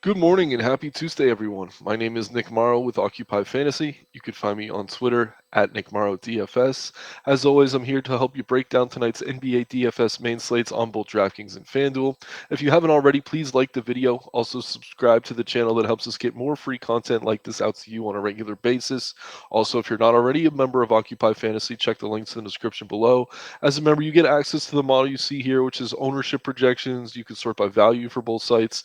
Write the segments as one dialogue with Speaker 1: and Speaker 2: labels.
Speaker 1: Good morning and happy Tuesday, everyone. My name is Nick Marro with Occupy Fantasy. You can find me on Twitter at Nick Marro DFS. As always, I'm here to help you break down tonight's NBA DFS main slates on both DraftKings and FanDuel. If you haven't already, please like the video. Also, subscribe to the channel that helps us get more free content like this out to you on a regular basis. Also, if you're not already a member of Occupy Fantasy, check the links in the description below. As a member, you get access to the model you see here, which is ownership projections. You can sort by value for both sites.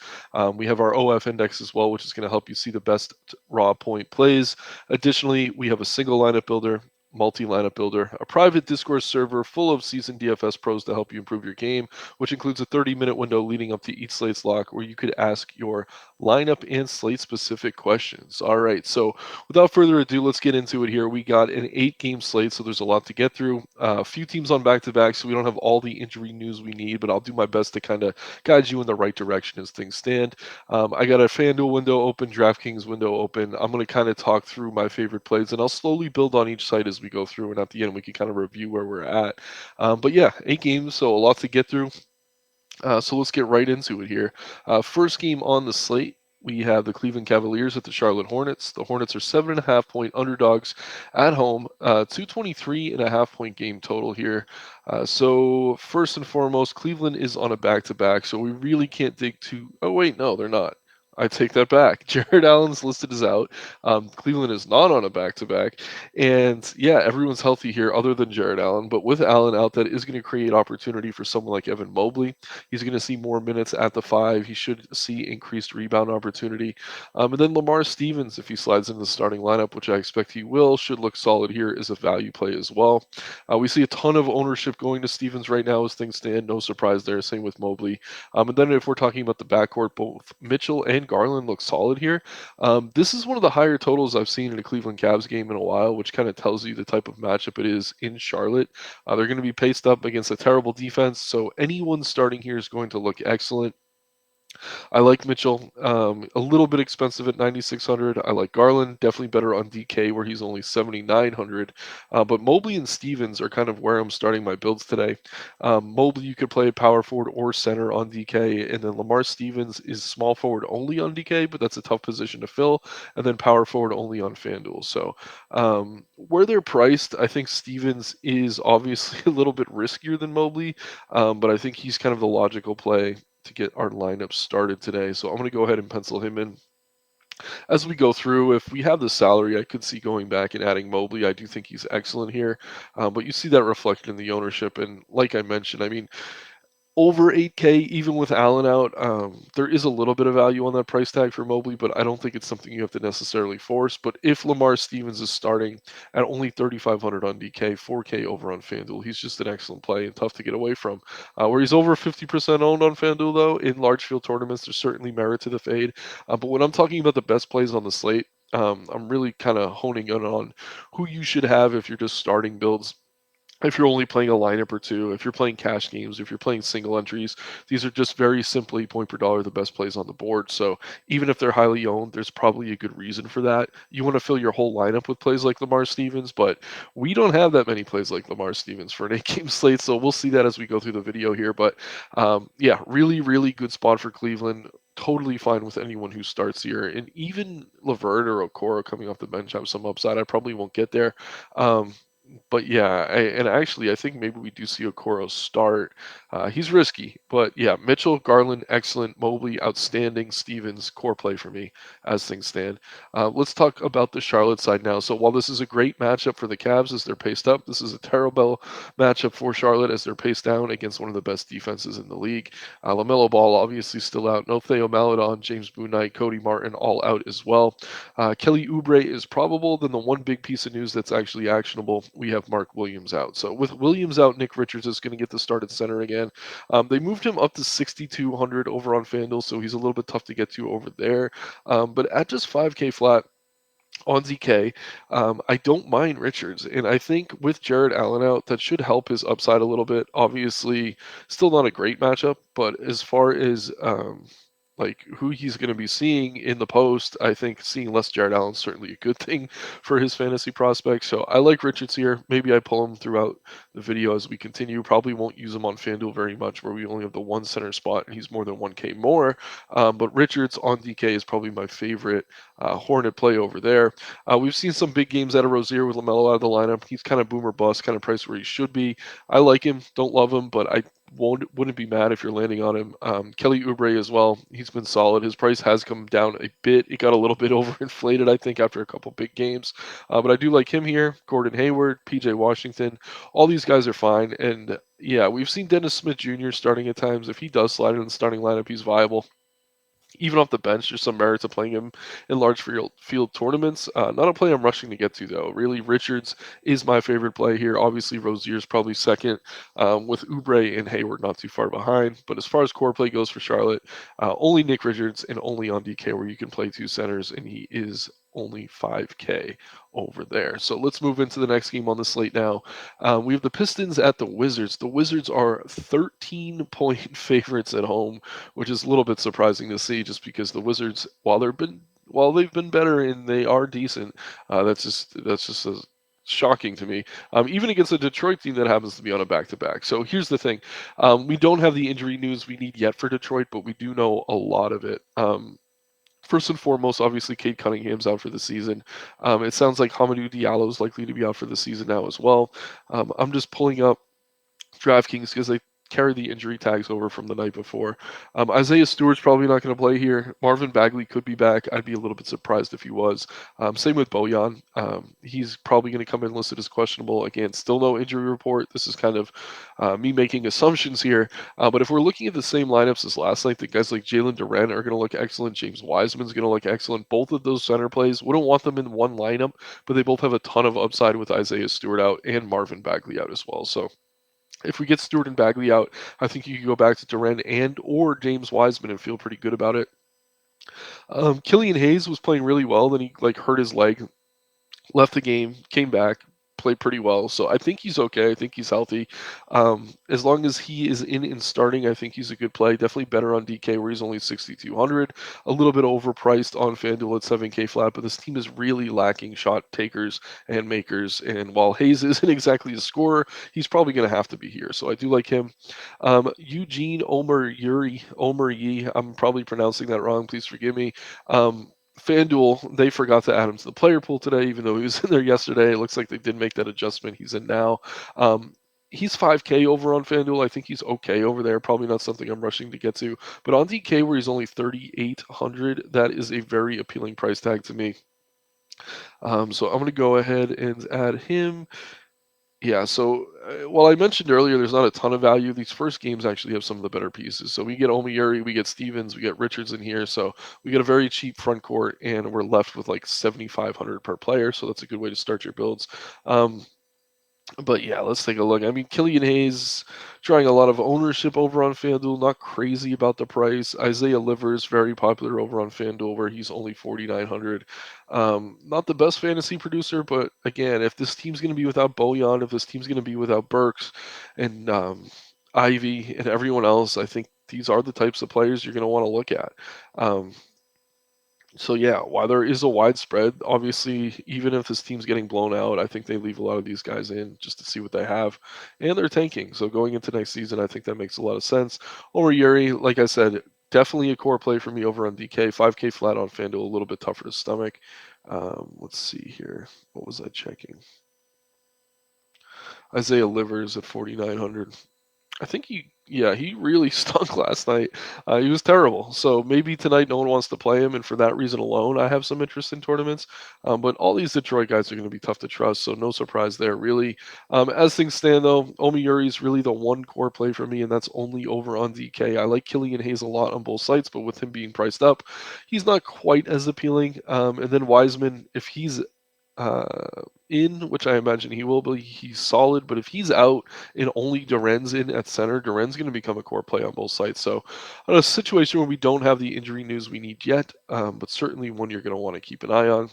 Speaker 1: We have our OF index as well, which is going to help you see the best raw point plays. Additionally, we have a single lineup builder, multi-lineup builder, a private Discord server full of seasoned DFS pros to help you improve your game, which includes a 30-minute window leading up to each slate's lock where you could ask your lineup and slate specific questions. All right, so without further ado, let's get into it here. We got an 8-game slate, so there's a lot to get through. A few teams on back-to-back, so we don't have all the injury news we need, but I'll do my best to kind of guide you in the right direction as things stand. I got a FanDuel window open, DraftKings window open. I'm going to kind of talk through my favorite plays, and I'll slowly build on each site as we go through, and at the end we can kind of review where we're at. But yeah, 8 games, so a lot to get through. So let's get right into it here. First game on the slate. We have the Cleveland Cavaliers at the Charlotte Hornets. The Hornets are 7.5-point underdogs at home. 223.5-point game total here. So first and foremost, Cleveland is on a back-to-back, so we really can't dig too. Oh wait, no, they're not. I take that back. Jared Allen's listed as out. Cleveland is not on a back-to-back, and yeah, everyone's healthy here other than Jared Allen. But with Allen out, that is going to create opportunity for someone like Evan Mobley. He's going to see more minutes at the 5. He should see increased rebound opportunity. And then Lamar Stevens, if he slides into the starting lineup, which I expect he will, should look solid here as a value play as well. We see a ton of ownership going to Stevens right now as things stand. No surprise there. Same with Mobley. And then if we're talking about the backcourt, both Mitchell and Garland look solid here. This is one of the higher totals I've seen in a Cleveland Cavs game in a while, which kind of tells you the type of matchup it is in Charlotte. They're going to be paced up against a terrible defense, so anyone starting here is going to look excellent. I like Mitchell, a little bit expensive at 9,600. I like Garland, definitely better on DK where he's only 7,900. But Mobley and Stevens are kind of where I'm starting my builds today. Mobley, you could play power forward or center on DK, and then Lamar Stevens is small forward only on DK, but that's a tough position to fill, and then power forward only on FanDuel. So where they're priced, I think Stevens is obviously a little bit riskier than Mobley, but I think he's kind of the logical play to get our lineup started today. So I'm going to go ahead and pencil him in. As we go through, if we have the salary, I could see going back and adding Mobley. I do think he's excellent here, but you see that reflected in the ownership. And like I mentioned, I mean, over 8K, even with Allen out, there is a little bit of value on that price tag for Mobley, but I don't think it's something you have to necessarily force. But if Lamar Stevens is starting at only 3,500 on DK, 4K over on FanDuel, he's just an excellent play and tough to get away from. Where he's over 50% owned on FanDuel, though, in large field tournaments, there's certainly merit to the fade. But when I'm talking about the best plays on the slate, I'm really kind of honing in on who you should have if you're just starting builds. If you're only playing a lineup or two, if you're playing cash games, if you're playing single entries, these are just very simply point per dollar the best plays on the board. So even if they're highly owned, there's probably a good reason for that. You want to fill your whole lineup with plays like Lamar Stevens, but we don't have that many plays like Lamar Stevens for an 8-game slate. So we'll see that as we go through the video here. But yeah, really, really good spot for Cleveland. Totally fine with anyone who starts here. And even Levert or Okoro coming off the bench have some upside. I probably won't get there. But yeah, and actually, I think maybe we do see Okoro start. He's risky, but yeah, Mitchell, Garland, excellent. Mobley, outstanding. Stevens, core play for me as things stand. Let's talk about the Charlotte side now. So while this is a great matchup for the Cavs as they're paced up, this is a terrible matchup for Charlotte as they're paced down against one of the best defenses in the league. LaMelo Ball obviously still out. No Theo Maledon, James Bouknight, Cody Martin all out as well. Kelly Oubre is probable. Then the one big piece of news that's actually actionable, we have Mark Williams out. So with Williams out, Nick Richards is going to get the start at center again. They moved him up to 6,200 over on FanDuel, so he's a little bit tough to get to over there. But at just 5K flat, on ZK, I don't mind Richards, and I think with Jared Allen out, that should help his upside a little bit. Obviously, still not a great matchup, but as far as like who he's going to be seeing in the post. I think seeing less Jared Allen is certainly a good thing for his fantasy prospects. So I like Richards here. Maybe I pull him throughout the video as we continue. Probably won't use him on FanDuel very much, where we only have the one center spot and he's more than 1K more. But Richards on DK is probably my favorite Hornet play over there. We've seen some big games out of Rozier with LaMelo out of the lineup. He's kind of boomer bust, kind of priced where he should be. I like him, don't love him, but I wouldn't be mad if you're landing on him. Kelly Oubre as well. He's been solid. His price has come down a bit. It got a little bit overinflated, I think, after a couple big games. But I do like him here. Gordon Hayward, PJ Washington. All these guys are fine. And yeah, we've seen Dennis Smith Jr. starting at times. If he does slide in the starting lineup, he's viable. Even off the bench, there's some merit to playing him in large field tournaments. Not a play I'm rushing to get to, though. Really, Richards is my favorite play here. Obviously, Rozier's probably second, with Oubre and Hayward not too far behind. But as far as core play goes for Charlotte, only Nick Richards and only on DK where you can play two centers, and he is only 5K over there. So let's move into the next game on the slate now. We have the Pistons at the Wizards. The Wizards are 13-point favorites at home, which is a little bit surprising to see, just because the Wizards, while they've been better and they are decent, that's just shocking to me. Even against a Detroit team that happens to be on a back-to-back. So here's the thing: we don't have the injury news we need yet for Detroit, but we do know a lot of it. First and foremost, obviously, Cade Cunningham's out for the season. It sounds like Hamidou Diallo is likely to be out for the season now as well. I'm just pulling up DraftKings because they carry the injury tags over from the night before. Isaiah Stewart's probably not going to play here. Marvin Bagley could be back. I'd be a little bit surprised if he was. Same with Bojan. He's probably going to come in listed as questionable. Again, still no injury report. This is kind of me making assumptions here. But if we're looking at the same lineups as last night, the guys like Jalen Duren are going to look excellent. James Wiseman's going to look excellent. Both of those center plays, wouldn't want them in one lineup, but they both have a ton of upside with Isaiah Stewart out and Marvin Bagley out as well. So if we get Stewart and Bagley out, I think you can go back to Duren and or James Wiseman and feel pretty good about it. Killian Hayes was playing really well. Then he hurt his leg, left the game, came back, played pretty well. So I think he's okay. I think he's healthy. As long as he is in and starting, I think he's a good play. Definitely better on DK where he's only 6,200. A little bit overpriced on FanDuel at 7K flat, but this team is really lacking shot takers and makers. And while Hayes isn't exactly a scorer, he's probably going to have to be here. So I do like him. Eugene Omer Yi, I'm probably pronouncing that wrong. Please forgive me. FanDuel, they forgot to add him to the player pool today, even though he was in there yesterday. It looks like they did make that adjustment. He's in now. He's 5K over on FanDuel. I think he's okay over there. Probably not something I'm rushing to get to. But on DK, where he's only 3,800, that is a very appealing price tag to me. So I'm going to go ahead and add him. Yeah, so while I mentioned earlier there's not a ton of value, these first games actually have some of the better pieces. So we get Omiuri, we get Stevens, we get Richards in here. So we get a very cheap front court, and we're left with like 7,500 per player. So that's a good way to start your builds. But yeah, let's take a look. I mean, Killian Hayes trying a lot of ownership over on FanDuel, not crazy about the price. Isaiah Livers, very popular over on FanDuel, where he's only 4,900. Not the best fantasy producer, but again, if this team's going to be without Bojan, if this team's going to be without Burks and Ivy and everyone else, I think these are the types of players you're going to want to look at. So yeah, while there is a wide spread, obviously, even if this team's getting blown out, I think they leave a lot of these guys in just to see what they have, and they're tanking. So going into next season, I think that makes a lot of sense. Over Yuri, like I said, definitely a core play for me over on DK. 5K flat on FanDuel, a little bit tougher to stomach. Let's see here. What was I checking? Isaiah Livers at 4,900. I think he really stunk last night. He was terrible. So maybe tonight no one wants to play him, and for that reason alone, I have some interest in tournaments. But all these Detroit guys are going to be tough to trust, so no surprise there, really. As things stand, though, Omiuri is really the one core play for me, and that's only over on DK. I like Killian Hayes a lot on both sites, but with him being priced up, he's not quite as appealing. And then Wiseman, if he's in, which I imagine he will be, he's solid. But if he's out and only Duren's in at center, Duren's going to become a core play on both sides. So, on a situation where we don't have the injury news we need yet, but certainly one you're going to want to keep an eye on.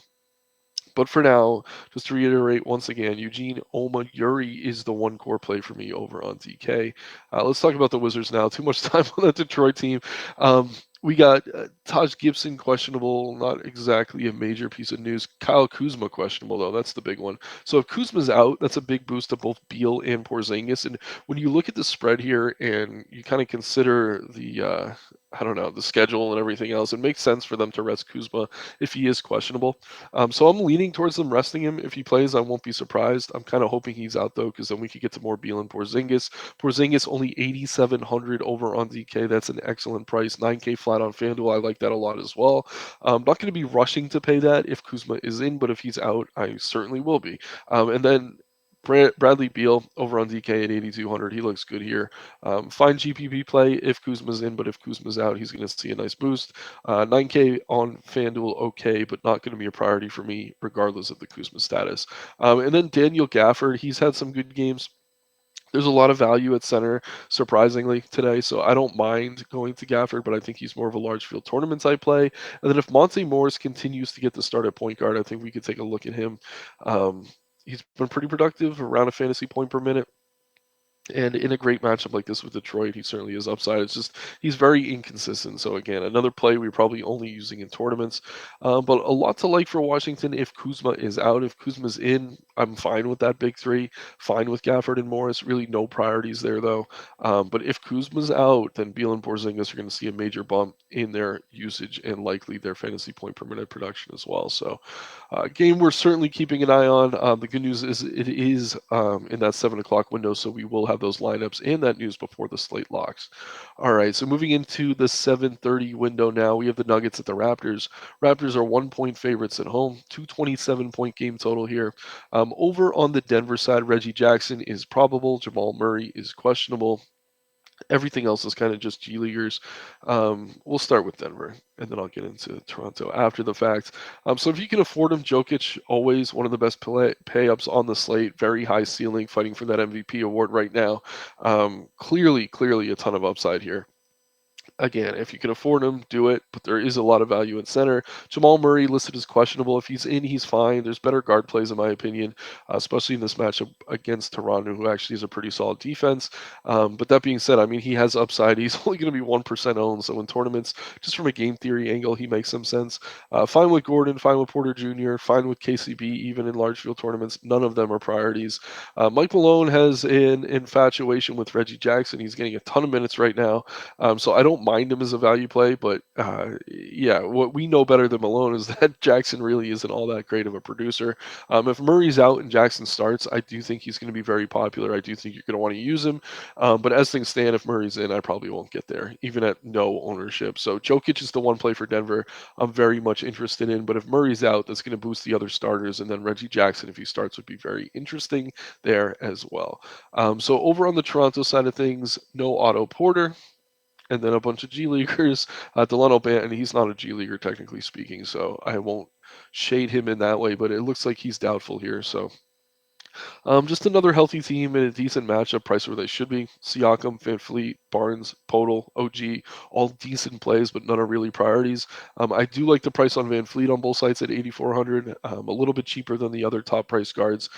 Speaker 1: But for now, just to reiterate once again, Eugene Omoyuri is the one core play for me over on DK. Let's talk about the Wizards now. Too much time on that Detroit team. We got Taj Gibson questionable, not exactly a major piece of news. Kyle Kuzma questionable though, that's the big one. So if Kuzma's out, that's a big boost to both Beal and Porzingis. And when you look at the spread here and you kind of consider the I don't know, the schedule and everything else, it makes sense for them to rest Kuzma if he is questionable. So I'm leaning towards them resting him. If he plays, I won't be surprised. I'm kind of hoping he's out though, because then we could get to more Beal and Porzingis. Porzingis only 8,700 over on DK. That's an excellent price. 9K flat on FanDuel. I like that a lot as well. I'm not going to be rushing to pay that if Kuzma is in, but if he's out, I certainly will be. And then Bradley Beal over on DK at 8,200. He looks good here. Fine GPP play if Kuzma's in, but if Kuzma's out, he's going to see a nice boost. 9K on FanDuel, okay, but not going to be a priority for me regardless of the Kuzma status. And then Daniel Gafford, he's had some good games. There's a lot of value at center, surprisingly, today, so I don't mind going to Gafford, but I think he's more of a large field tournament type play. And then if Monte Morris continues to get the start at point guard, I think we could take a look at him. Um, he's been pretty productive, around a fantasy point per minute. And in a great matchup like this with Detroit, he certainly is upside. It's just he's very inconsistent. So again, another play we're probably only using in tournaments. But a lot to like for Washington if Kuzma is out. If Kuzma's in, I'm fine with that big three. Fine with Gafford and Morris. Really no priorities there though. But if Kuzma's out, then Beal and Porzingis are going to see a major bump in their usage and likely their fantasy point per minute production as well. So game we're certainly keeping an eye on. The good news is it is in that 7 o'clock window, so we will have those lineups and that news before the slate locks. All right, so moving into the 7:30 window now, we have the Nuggets at the Raptors. Raptors are 1 point favorites at home, 227-point game total here. Over on the Denver side, Reggie Jackson is probable, Jamal Murray is questionable. Everything else is kind of just G Leaguers. We'll start with Denver, and then I'll get into Toronto after the fact. So if you can afford him, Jokic, always one of the best pay-ups on the slate. Very high ceiling, fighting for that MVP award right now. Clearly a ton of upside here. Again, if you can afford him, do it, but there is a lot of value in center. Jamal Murray listed as questionable. If he's in, he's fine. There's better guard plays, in my opinion, especially in this matchup against Toronto, who actually is a pretty solid defense. But that being said, I mean, he has upside. He's only going to be 1% owned, so in tournaments, just from a game theory angle, he makes some sense. Fine with Gordon, fine with Porter Jr., fine with KCB, even in large field tournaments. None of them are priorities. Mike Malone has an infatuation with Reggie Jackson. He's getting a ton of minutes right now. So I don't mind him as a value play, but yeah, what we know better than Malone is that Jackson really isn't all that great of a producer. If Murray's out and Jackson starts, I do think he's going to be very popular. I do think you're going to want to use him. But as things stand, if Murray's in, I probably won't get there, even at no ownership. So Jokic is the one play for Denver I'm very much interested in. But if Murray's out, that's going to boost the other starters. And then Reggie Jackson, if he starts, would be very interesting there as well. So over on the Toronto side of things, no Otto Porter and then a bunch of G Leaguers. Delano Banton, he's not a G Leaguer technically speaking, so I won't shade him in that way, but it looks like he's doubtful here. So just another healthy team and a decent matchup, price where they should be. Siakam, VanVleet, Barnes, Podol, OG, all decent plays, but none are really priorities. I do like the price on VanVleet on both sides at 8,400, a little bit cheaper than the other top price guards.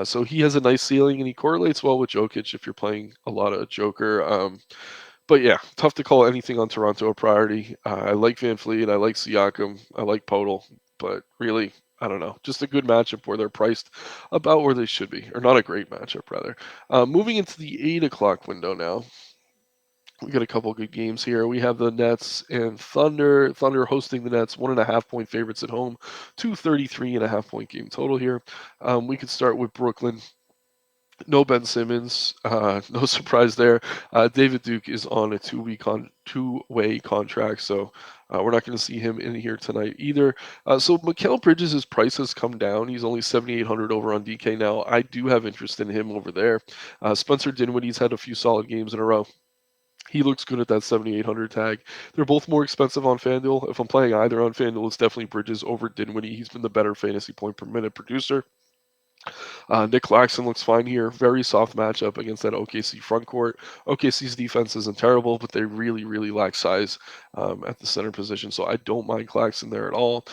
Speaker 1: So he has a nice ceiling and he correlates well with Jokic if you're playing a lot of Joker. But yeah, tough to call anything on Toronto a priority. I like VanVleet, I like Siakam, I like Podol, but really, I don't know. Just a good matchup where they're priced about where they should be, or not a great matchup rather. Moving into the 8 o'clock window now. We got a couple good games here. We have the Nets and Thunder. Thunder hosting the Nets, 1.5 point favorites at home, 233.5 point game total here. We could start with Brooklyn. No Ben Simmons, no surprise there. David Duke is on a two-way contract, so we're not going to see him in here tonight either. So Mikal Bridges' price has come down. He's only 7,800 over on DK now. I do have interest in him over there. Spencer Dinwiddie's had a few solid games in a row. He looks good at that 7,800 tag. They're both more expensive on FanDuel. If I'm playing either on FanDuel, it's definitely Bridges over Dinwiddie. He's been the better fantasy point per minute producer. Nick Claxton looks fine here. Very soft matchup against that OKC front court. OKC's defense isn't terrible, but they really, really lack size at the center position. So I don't mind Claxton there at all.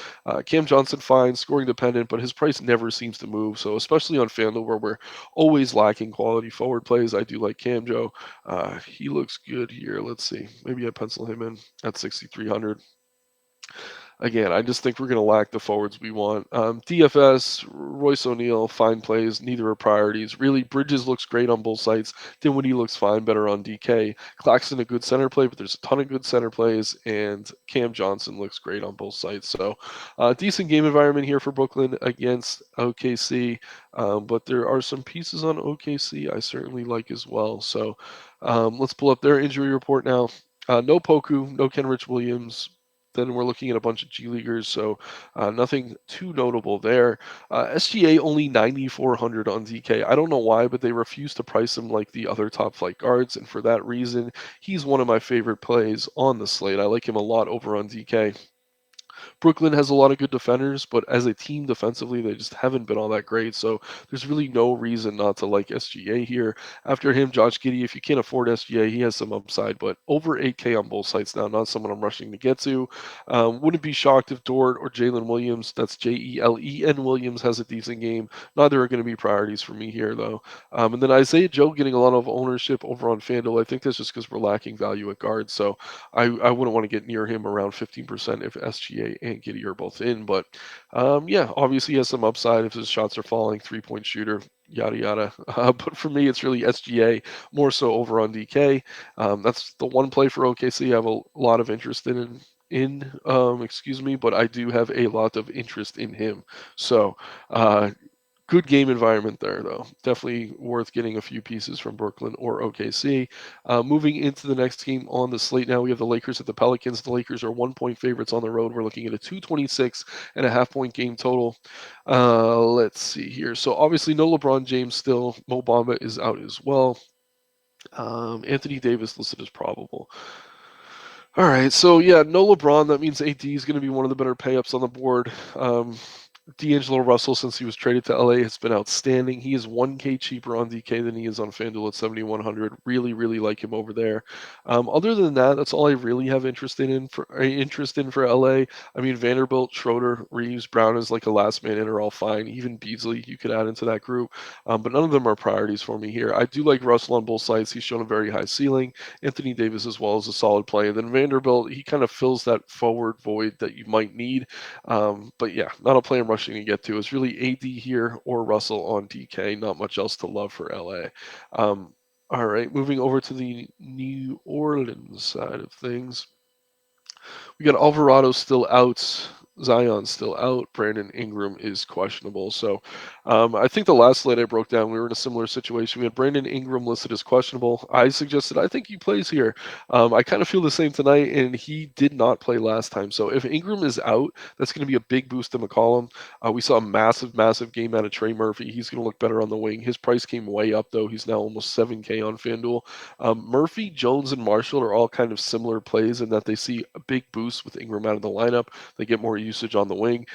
Speaker 1: Cam Johnson, fine, scoring dependent, but his price never seems to move. So especially on FanDuel, where we're always lacking quality forward plays, I do like Cam Joe. He looks good here. Let's see. Maybe I pencil him in at 6,300. Again, I just think we're going to lack the forwards we want. DFS, Royce O'Neal, fine plays. Neither are priorities. Really, Bridges looks great on both sites. Dinwiddie looks fine, better on DK. Claxton, a good center play, but there's a ton of good center plays. And Cam Johnson looks great on both sites. So, decent game environment here for Brooklyn against OKC. But there are some pieces on OKC I certainly like as well. So, let's pull up their injury report now. No Poku, no Kenrich Williams. Then we're looking at a bunch of G Leaguers, so nothing too notable there. SGA only 9,400 on DK. I don't know why, but they refuse to price him like the other top flight guards, and for that reason, he's one of my favorite plays on the slate. I like him a lot over on DK. Brooklyn has a lot of good defenders, but as a team defensively, they just haven't been all that great. So there's really no reason not to like SGA here. After him, Josh Giddey, if you can't afford SGA, he has some upside, but over 8K on both sites now, not someone I'm rushing to get to. Wouldn't be shocked if Dort or Jalen Williams, that's Jelen Williams, has a decent game. Neither are going to be priorities for me here, though. And then Isaiah Joe getting a lot of ownership over on FanDuel. I think that's just because we're lacking value at guard. So I wouldn't want to get near him around 15% if SGA and Giddey are both in. But yeah, obviously he has some upside if his shots are falling, 3-point shooter, yada yada. But for me, it's really SGA more so over on DK. That's the one play for OKC I have a lot of interest in, but I do have a lot of interest in him. So good game environment there, though. Definitely worth getting a few pieces from Brooklyn or OKC. Moving into the next game on the slate now, we have the Lakers at the Pelicans. The Lakers are 1-point favorites on the road. We're looking at a 226.5 point game total. Let's see here. So obviously no LeBron James still. Mo Bamba is out as well. Anthony Davis listed as probable. All right, so yeah, no LeBron. That means AD is going to be one of the better pay-ups on the board. D'Angelo Russell, since he was traded to LA, has been outstanding. He is 1K cheaper on DK than he is on FanDuel at 7,100. Really, really like him over there. Other than that, that's all I really have interest in for LA. I mean, Vanderbilt, Schroeder, Reeves, Brown is like a last man in are all fine. Even Beasley, you could add into that group, but none of them are priorities for me here. I do like Russell on both sides. He's shown a very high ceiling. Anthony Davis as well is a solid play. And then Vanderbilt, he kind of fills that forward void that you might need. But yeah, not a play I'm rushing to get to. It's really AD here or Russell on DK. Not much else to love for LA. All right, moving over to the New Orleans side of things. We got Alvarado still out. Zion still out. Brandon Ingram is questionable. So I think the last slate I broke down, we were in a similar situation. We had Brandon Ingram listed as questionable. I suggested I think he plays here. I kind of feel the same tonight, and he did not play last time. So if Ingram is out, that's going to be a big boost to McCollum. We saw a massive, massive game out of Trey Murphy. He's going to look better on the wing. His price came way up, though. He's now almost 7K on FanDuel. Murphy, Jones, and Marshall are all kind of similar plays in that they see a big boost with Ingram out of the lineup. They get more usage on the wing.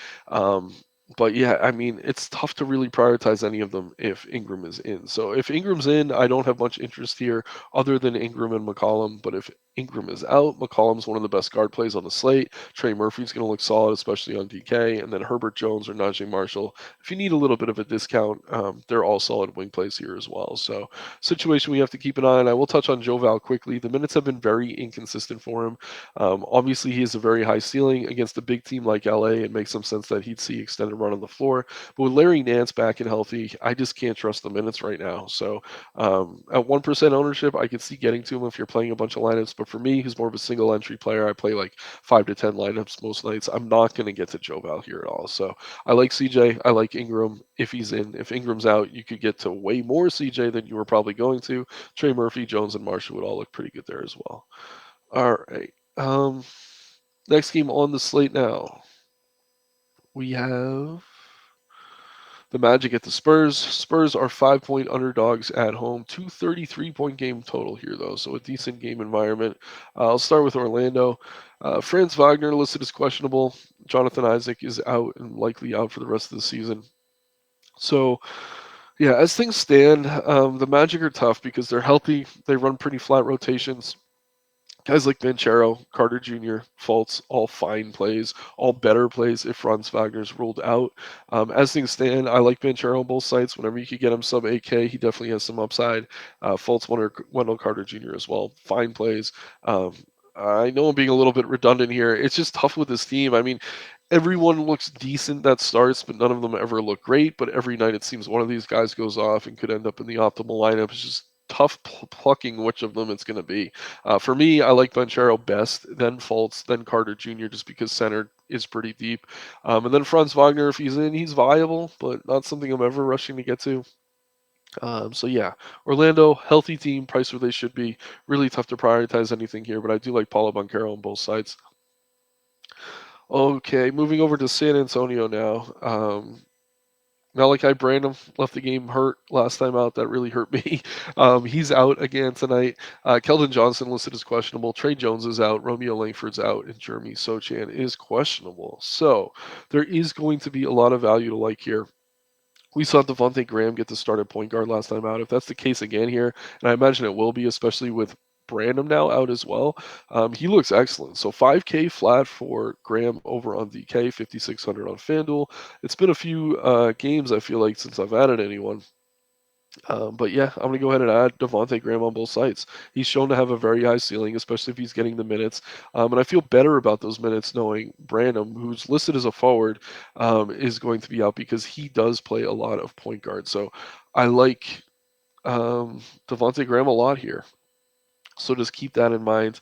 Speaker 1: But yeah, I mean, it's tough to really prioritize any of them if Ingram is in. So if Ingram's in, I don't have much interest here other than Ingram and McCollum. But if Ingram is out, McCollum's one of the best guard plays on the slate. Trey Murphy's going to look solid, especially on DK. And then Herbert Jones or Najee Marshall. If you need a little bit of a discount, they're all solid wing plays here as well. So situation we have to keep an eye on. I will touch on Joe Val quickly. The minutes have been very inconsistent for him. Obviously, he has a very high ceiling against a big team like LA. It makes some sense that he'd see extended run on the floor. But with Larry Nance back and healthy, I just can't trust the minutes right now. So at 1% ownership, I could see getting to him if you're playing a bunch of lineups. But for me, he's more of a single entry player. I play like 5 to 10 lineups most nights. I'm not going to get to Joe Val here at all. So I like CJ. I like Ingram if he's in. If Ingram's out, you could get to way more CJ than you were probably going to. Trey Murphy, Jones, and Marshall would all look pretty good there as well. All right. Next game on the slate now. We have the Magic at the Spurs. Spurs are 5-point underdogs at home. 233-point game total here, though, so a decent game environment. I'll start with Orlando. Franz Wagner listed as questionable. Jonathan Isaac is out and likely out for the rest of the season. So, yeah, as things stand, the Magic are tough because they're healthy. They run pretty flat rotations. Guys like Banchero, Carter Jr., Fultz, all fine plays, all better plays if Franz Wagner's ruled out. As things stand, I like Banchero on both sides. Whenever you could get him sub 8K, he definitely has some upside. Fultz, Wendell Carter Jr. as well, fine plays. Um, I know I'm being a little bit redundant here. It's just tough with this team. I mean, everyone looks decent that starts, but none of them ever look great. But every night it seems one of these guys goes off and could end up in the optimal lineup. It's just tough plucking which of them it's going to be. For me, I like Banchero best, then Fultz, then Carter Jr. just because center is pretty deep. And then Franz Wagner, if he's in, he's viable, but not something I'm ever rushing to get to. So yeah, Orlando, healthy team, price where they should be. Really tough to prioritize anything here, but I do like Paulo Banchero on both sides. Okay, moving over to San Antonio now. Malachi Branham left the game hurt last time out. That really hurt me. He's out again tonight. Keldon Johnson listed as questionable. Trey Jones is out. Romeo Langford's out. And Jeremy Sochan is questionable. So there is going to be a lot of value to like here. We saw Devontae Graham get the start at point guard last time out. If that's the case again here, and I imagine it will be, especially with Branham now out as well, he looks excellent. So 5K flat for Graham over on DK, 5,600 on FanDuel. It's been a few games, I feel like, since I've added anyone. But yeah, I'm going to go ahead and add Devontae Graham on both sides. He's shown to have a very high ceiling, especially if he's getting the minutes. And I feel better about those minutes knowing Branham, who's listed as a forward, is going to be out because he does play a lot of point guard. So I like Devontae Graham a lot here. So just keep that in mind.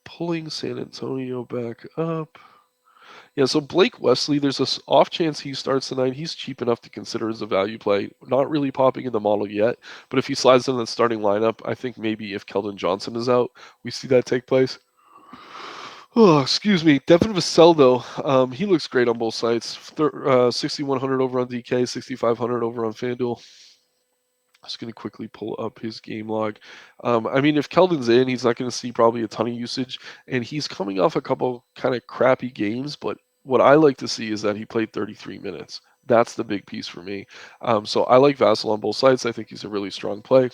Speaker 1: Pulling San Antonio back up. Yeah, so Blake Wesley, there's a off chance he starts tonight. He's cheap enough to consider as a value play. Not really popping in the model yet, but if he slides in the starting lineup, I think maybe if Keldon Johnson is out, we see that take place. Oh, excuse me. Devin Vassell, though, he looks great on both sides. 6,100 over on DK, 6,500 over on FanDuel. Just going to quickly pull up his game log. I mean, if Keldon's in, he's not going to see probably a ton of usage, and he's coming off a couple kind of crappy games. But what I like to see is that he played 33 minutes. That's the big piece for me. So I like Vassell on both sides. I think he's a really strong play.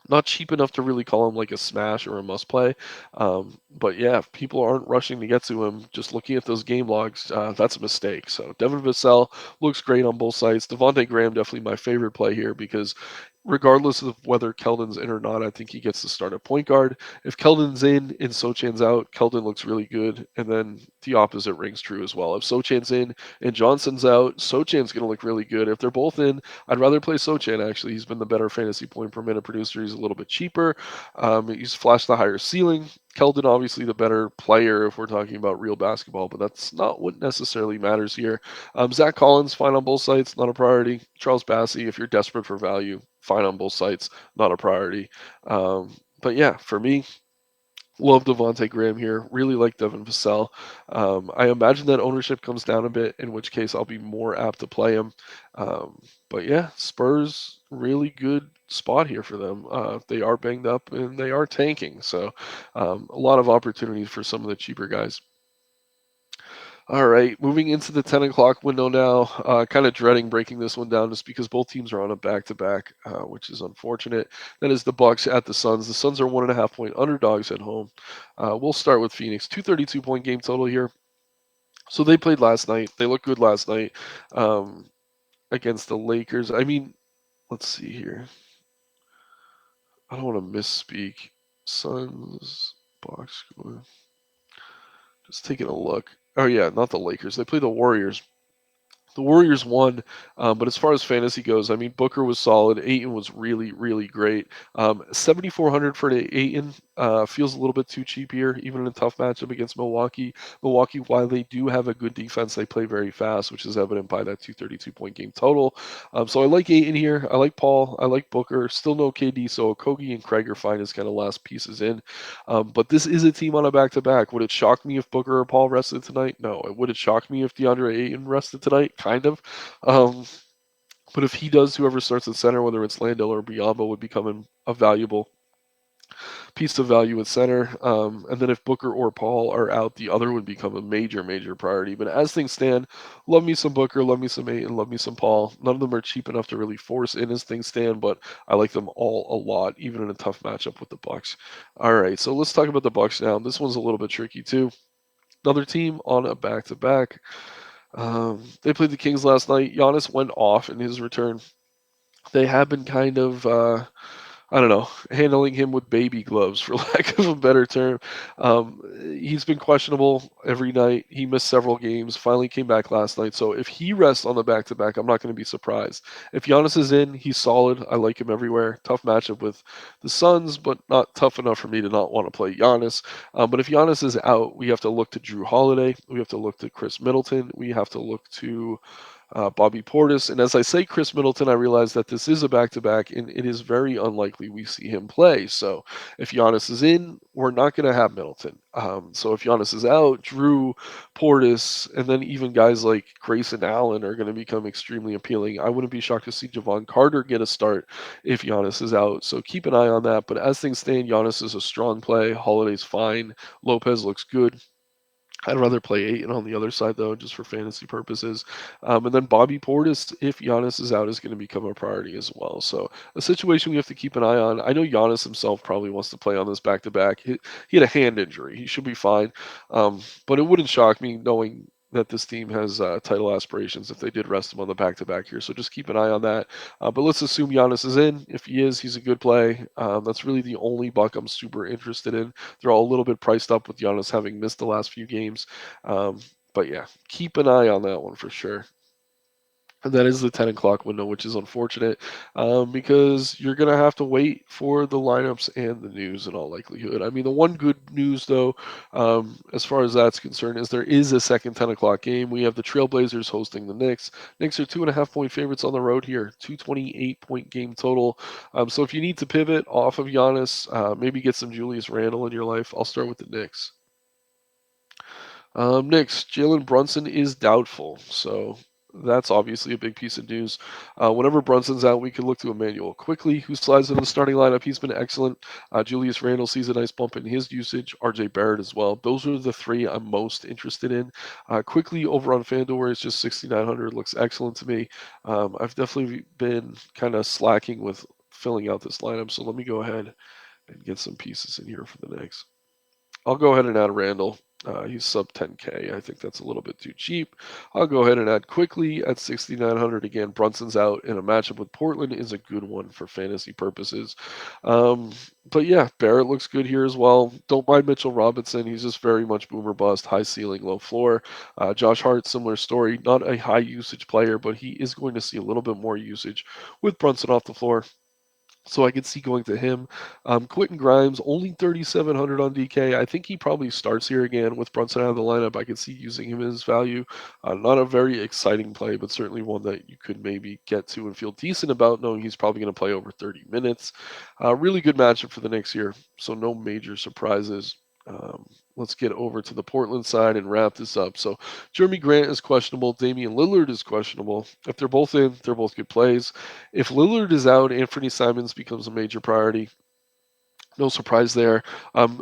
Speaker 1: Not cheap enough to really call him like a smash or a must play. But yeah, if people aren't rushing to get to him, just looking at those game logs, that's a mistake. So Devin Vassell looks great on both sides. Devontae Graham, definitely my favorite play here because regardless of whether Keldon's in or not, I think he gets to start at point guard. If Keldon's in and Sochan's out, Keldon looks really good. And then the opposite rings true as well. If Sochan's in and Johnson's out, Sochan's going to look really good. If they're both in, I'd rather play Sochan, actually. He's been the better fantasy point per minute producer. He's a little bit cheaper. He's flashed the higher ceiling. Keldon, obviously, the better player if we're talking about real basketball, but that's not what necessarily matters here. Zach Collins, fine on both sides, not a priority. Charles Bassey, if you're desperate for value, fine on both sides, not a priority. But yeah, for me, love Devontae Graham here. Really like Devin Vassell. I imagine that ownership comes down a bit, in which case I'll be more apt to play him. But yeah, Spurs, really good spot here for them. They are banged up and they are tanking. So a lot of opportunities for some of the cheaper guys. All right, moving into the 10 o'clock window now. Kind of dreading breaking this one down just because both teams are on a back-to-back, which is unfortunate. That is the Bucks at the Suns. The Suns are 1.5-point underdogs at home. We'll start with Phoenix. 232-point game total here. So they played last night. They looked good last night against the Lakers. I mean, let's see here. I don't want to misspeak. Suns, Bucks. Just taking a look. Oh yeah, not the Lakers. They played the Warriors. The Warriors won, but as far as fantasy goes, I mean, Booker was solid. Ayton was really, really great. 7,400 for Ayton feels a little bit too cheap here, even in a tough matchup against Milwaukee. Milwaukee, while they do have a good defense, they play very fast, which is evident by that 232-point game total. So I like Ayton here. I like Paul. I like Booker. Still no KD, so Kogi and Craig are fine as kind of last pieces in. But this is a team on a back-to-back. Would it shock me if Booker or Paul rested tonight? No. Would it shock me if DeAndre Ayton rested tonight? Kind of. Um, but if he does, whoever starts at center, whether it's Landale or Biombo, would become a valuable piece of value at center. And then if Booker or Paul are out, the other would become a major, major priority. But as things stand, love me some Booker, love me some Ayton, love me some Paul. None of them are cheap enough to really force in as things stand, but I like them all a lot, even in a tough matchup with the Bucks. All right, so let's talk about the Bucks now. This one's a little bit tricky too. Another team on a back-to-back. They played the Kings last night. Giannis went off in his return. They have been kind of I don't know, handling him with baby gloves, for lack of a better term. He's been questionable every night. He missed several games, finally came back last night. So if he rests on the back to back, I'm not going to be surprised. If Giannis is in, he's solid. I like him everywhere. Tough matchup with the Suns, but not tough enough for me to not want to play Giannis. But if Giannis is out, we have to look to Drew Holiday. We have to look to Chris Middleton. We have to look to Bobby Portis. And as I say Chris Middleton, I realize that this is a back-to-back, and it is very unlikely we see him play. So if Giannis is in, we're not going to have Middleton. So if Giannis is out, Drew, Portis, and then even guys like Grayson Allen are going to become extremely appealing. I wouldn't be shocked to see Javon Carter get a start if Giannis is out. So keep an eye on that. But as things stand, Giannis is a strong play. Holiday's fine. Lopez looks good. I'd rather play Ayton on the other side, though, just for fantasy purposes. And then Bobby Portis, if Giannis is out, is going to become a priority as well. So a situation we have to keep an eye on. I know Giannis himself probably wants to play on this back-to-back. He had a hand injury. He should be fine. But it wouldn't shock me knowing that this team has title aspirations if they did rest him on the back-to-back here. So just keep an eye on that. But let's assume Giannis is in. If he is, he's a good play. That's really the only buck I'm super interested in. They're all a little bit priced up with Giannis having missed the last few games. Um, but yeah, keep an eye on that one for sure. And that is the 10 o'clock window, which is unfortunate because you're going to have to wait for the lineups and the news in all likelihood. I mean, the one good news, though, as far as that's concerned, is there is a second 10 o'clock game. We have the Trailblazers hosting the Knicks. Knicks are 2.5-point favorites on the road here, 228-point game total. So if you need to pivot off of Giannis, maybe get some Julius Randle in your life, I'll start with the Knicks. Knicks, Jalen Brunson is doubtful, so that's obviously a big piece of news. Whenever Brunson's out, we can look to Emmanuel quickly, who slides into the starting lineup. He's been excellent. Julius Randle sees a nice bump in his usage. RJ Barrett as well. Those are the three I'm most interested in. Quickly over on FanDuel, where it's just 6,900, looks excellent to me. I've definitely been kind of slacking with filling out this lineup, so let me go ahead and get some pieces in here for the Knicks. I'll go ahead and add Randall. He's sub 10K. I think that's a little bit too cheap. I'll go ahead and add quickly at 6,900. Again, Brunson's out, and a matchup with Portland is a good one for fantasy purposes. But yeah, Barrett looks good here as well. Don't mind Mitchell Robinson. He's just very much boomer bust, high ceiling, low floor. Josh Hart, similar story. Not a high usage player, but he is going to see a little bit more usage with Brunson off the floor. So I could see going to him. Quentin Grimes, only 3,700 on DK. I think he probably starts here again with Brunson out of the lineup. I could see using him as value. Not a very exciting play, but certainly one that you could maybe get to and feel decent about, knowing he's probably going to play over 30 minutes. Really good matchup for the next year, so no major surprises. Let's get over to the Portland side and wrap this up. So Jeremy Grant is questionable. Damian Lillard is questionable. If they're both in, they're both good plays. If Lillard is out, Anthony Simons becomes a major priority. No surprise there.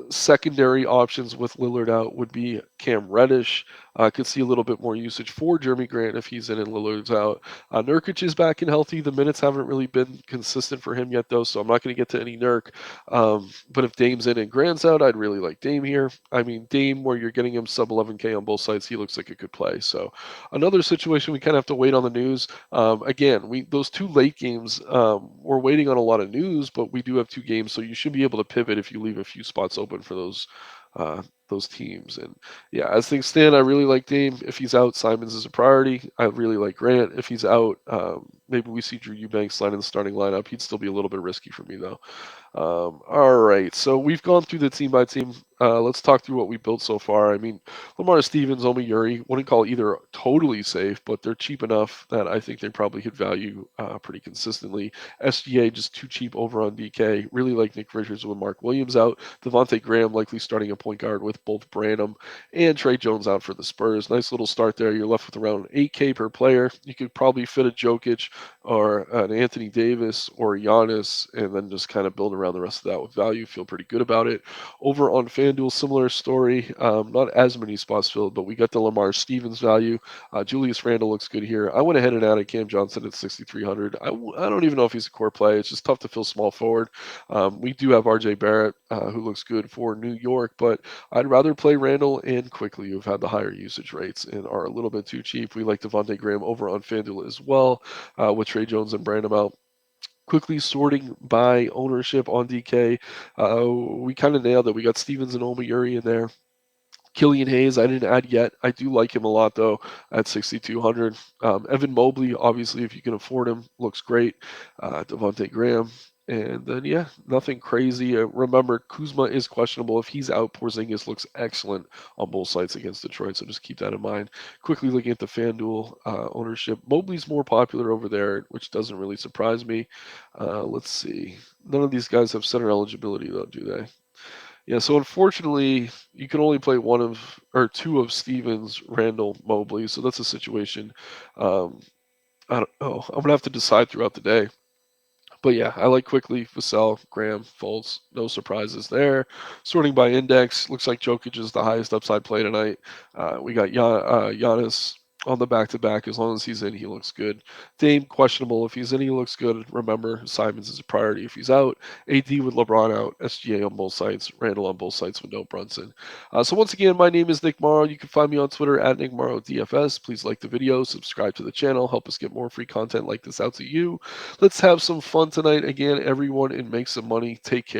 Speaker 1: Secondary options with Lillard out would be Cam Reddish. Could see a little bit more usage for Jeremy Grant if he's in and Lillard's out. Nurkic is back and healthy. The minutes haven't really been consistent for him yet, though, so I'm not going to get to any Nurk. But if Dame's in and Grant's out, I'd really like Dame here. I mean, Dame, where you're getting him sub 11K on both sides, he looks like a good play. So another situation we kind of have to wait on the news. Again, those two late games, we're waiting on a lot of news, but we do have two games, so you should be able to pivot if you leave a few spots open for those teams. And yeah, as things stand, I really like Dame. If he's out, Simons is a priority. I really like Grant. If he's out, maybe we see Drew Eubanks slide in the starting lineup. He'd still be a little bit risky for me, though. All right, so we've gone through the team by team. Let's talk through what we built so far. I mean, Lamar Stevens, Omi Yuri, wouldn't call either totally safe, but they're cheap enough that I think they probably hit value pretty consistently. SGA just too cheap over on DK. Really like Nick Richards with Mark Williams out. Devontae Graham likely starting a point guard with with both Branham and Trey Jones out for the Spurs. Nice little start there. You're left with around 8K per player. You could probably fit a Jokic or an Anthony Davis or Giannis, and then just kind of build around the rest of that with value. Feel pretty good about it. Over on FanDuel, similar story. Not as many spots filled, but we got the Lamar Stevens value. Julius Randle looks good here. I went ahead and added Cam Johnson at 6,300. I don't even know if he's a core play. It's just tough to fill small forward. We do have RJ Barrett, who looks good for New York, but I'd rather play Randle and Quickly, who've had the higher usage rates and are a little bit too cheap. We like Devontae Graham over on FanDuel as well, with Trey Jones and Brandon out. Quickly sorting by ownership on DK, we kind of nailed it. We got Stevens and Omayuri in there. Killian Hayes, I didn't add yet. I do like him a lot, though, at 6,200. Evan Mobley, obviously, if you can afford him, looks great. Devontae Graham. And then, yeah, nothing crazy. Remember, Kuzma is questionable. If he's out, Porzingis looks excellent on both sides against Detroit, so just keep that in mind. Quickly looking at the FanDuel ownership. Mobley's more popular over there, which doesn't really surprise me. Let's see. None of these guys have center eligibility, though, do they? Yeah, so unfortunately, you can only play one of or two of Stevens, Randall, Mobley. So that's a situation. Um, I don't know. I'm gonna have to decide throughout the day. But yeah, I like Quickly, Vassell, Graham, Fultz. No surprises there. Sorting by index, looks like Jokic is the highest upside play tonight. We got Giannis on the back-to-back. As long as he's in, he looks good. Dame, questionable. If he's in, he looks good. Remember, Simons is a priority if he's out. AD with LeBron out. SGA on both sides. Randall on both sides with no Brunson. So once again, my name is Nick Marro. You can find me on Twitter at Nick Marro DFS. Please like the video, subscribe to the channel, help us get more free content like this out to you. Let's have some fun tonight again, everyone, and make some money. Take care.